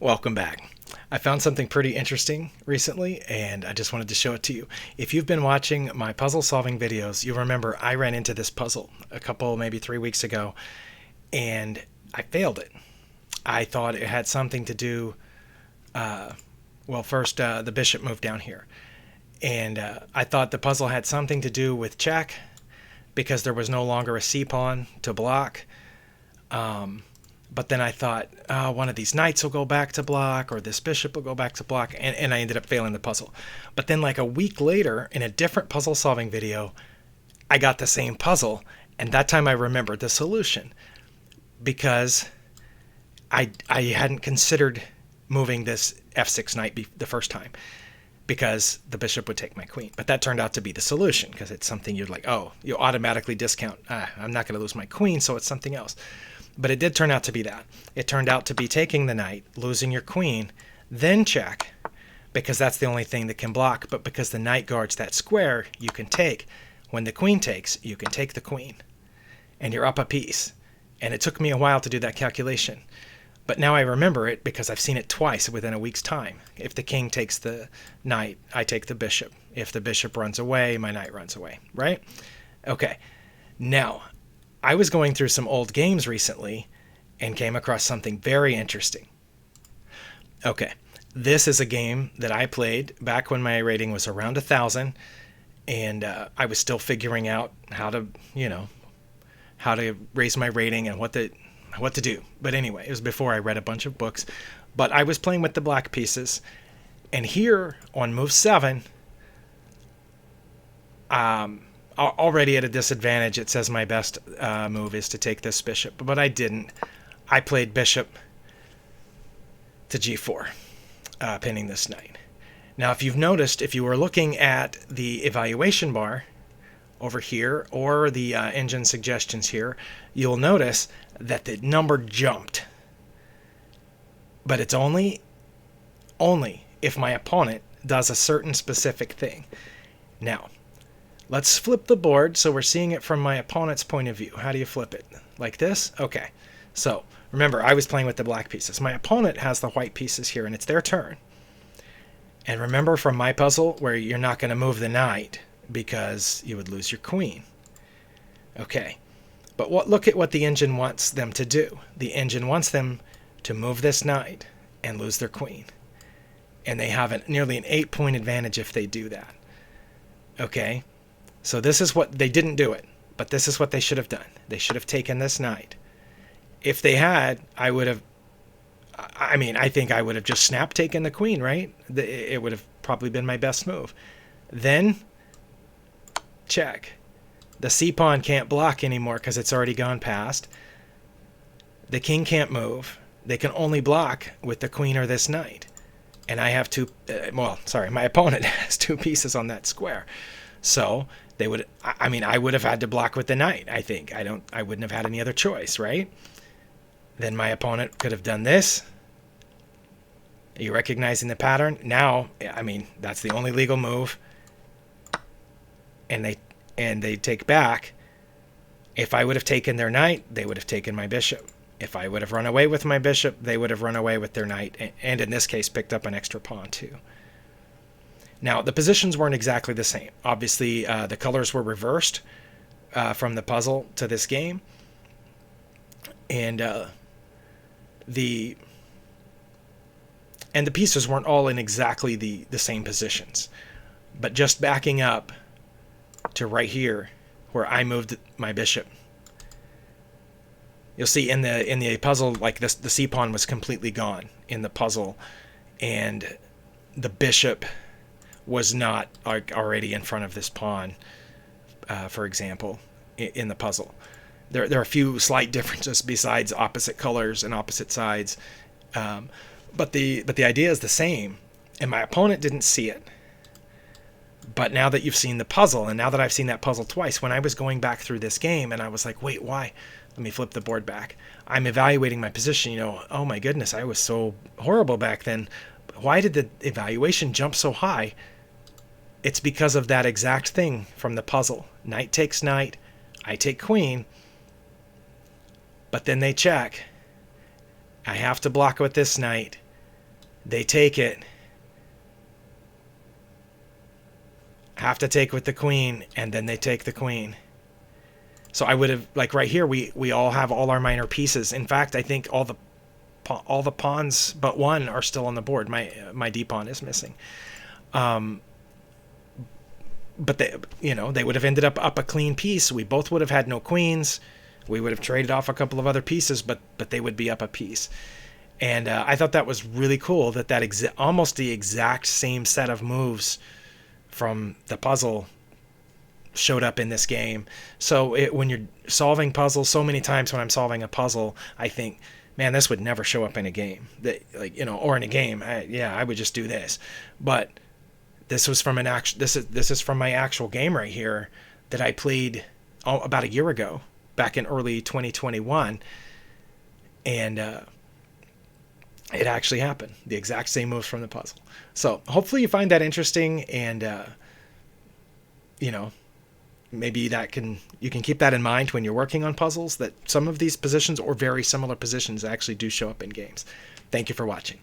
Welcome back. I found something pretty interesting recently, and I just wanted to show it to you. If you've been watching my puzzle solving videos, you'll remember I ran into this puzzle a couple, maybe 3 weeks ago, and I failed it. I thought it had something to do, first, the bishop moved down here. And I thought the puzzle had something to do with check because there was no longer a c pawn to block. But then I thought, oh, one of these knights will go back to block, or this bishop will go back to block, and I ended up failing the puzzle. But then, like a week later, in a different puzzle solving video, I got the same puzzle, and that time I remembered the solution because I hadn't considered moving this f6 knight the first time because the bishop would take my queen. But that turned out to be the solution because it's something you'd like, oh, you automatically discount. I'm not going to lose my queen, so it's something else. But it did turn out to be that. It turned out to be taking the knight, losing your queen, then check, because that's the only thing that can block. But because the knight guards that square, you can take. When the queen takes, you can take the queen. And you're up a piece. And it took me a while to do that calculation. But now I remember it because I've seen it twice within a week's time. If the king takes the knight, I take the bishop. If the bishop runs away, my knight runs away, right? Okay. Now, I was going through some old games recently and came across something very interesting. Okay, this is a game that I played back when my rating was around 1,000, and I was still figuring out how to raise my rating and what to do. But anyway, it was before I read a bunch of books. But I was playing with the black pieces, and here on move 7, already at a disadvantage, it says my best move is to take this bishop, but I didn't. I played bishop to g4, pinning this knight. Now, if you've noticed, if you were looking at the evaluation bar over here or the engine suggestions here, you'll notice that the number jumped. But it's only if my opponent does a certain specific thing. Now, let's flip the board so we're seeing it from my opponent's point of view. How do you flip it? Like this? Okay. So, remember, I was playing with the black pieces. My opponent has the white pieces here, and it's their turn. And remember from my puzzle where you're not going to move the knight because you would lose your queen. Okay. But look at what the engine wants them to do. The engine wants them to move this knight and lose their queen. And they have nearly an 8-point advantage if they do that. Okay. So this is what they didn't do it, but this is what they should have done. They should have taken this knight. If they had, I think I would have just snap taken the queen, right? It would have probably been my best move. Then, check. The c-pawn can't block anymore because it's already gone past. The king can't move. They can only block with the queen or this knight. And I have my opponent has 2 pieces on that square. So I would have had to block with the knight, I think. I wouldn't have had any other choice, right? Then my opponent could have done this. Are you recognizing the pattern? Now, that's the only legal move. And they take back. If I would have taken their knight, they would have taken my bishop. If I would have run away with my bishop, they would have run away with their knight, and in this case, picked up an extra pawn too. Now, the positions weren't exactly the same. Obviously, the colors were reversed from the puzzle to this game. And the pieces weren't all in exactly the same positions. But just backing up to right here, where I moved my bishop, you'll see in the puzzle, like this, the c-pawn was completely gone in the puzzle, and the bishop was not already in front of this pawn, for example, in the puzzle. There are a few slight differences besides opposite colors and opposite sides, but the idea is the same. And my opponent didn't see it. But now that you've seen the puzzle, and now that I've seen that puzzle twice, when I was going back through this game, and I was like, wait, why? Let me flip the board back. I'm evaluating my position. Oh my goodness, I was so horrible back then. Why did the evaluation jump so high? It's because of that exact thing from the puzzle. Knight takes knight, I take queen, but then they check. I have to block with this knight, They take it, have to take with the queen, and then they take the queen. So I would have, like right here, we all have all our minor pieces. In fact, I think all the pawns but one are still on the board. My d pawn is missing. But they, they would have ended up a clean piece. We both would have had no queens. We would have traded off a couple of other pieces, but they would be up a piece. And I thought that was really cool that almost the exact same set of moves from the puzzle showed up in this game. So when you're solving puzzles, so many times when I'm solving a puzzle, I think, man, this would never show up in a game. Or in a game, I would just do this. But this was from this is from my actual game right here that I played about a year ago, back in early 2021, and it actually happened. The exact same moves from the puzzle. So hopefully you find that interesting, and maybe you can keep that in mind when you're working on puzzles, that some of these positions or very similar positions actually do show up in games. Thank you for watching.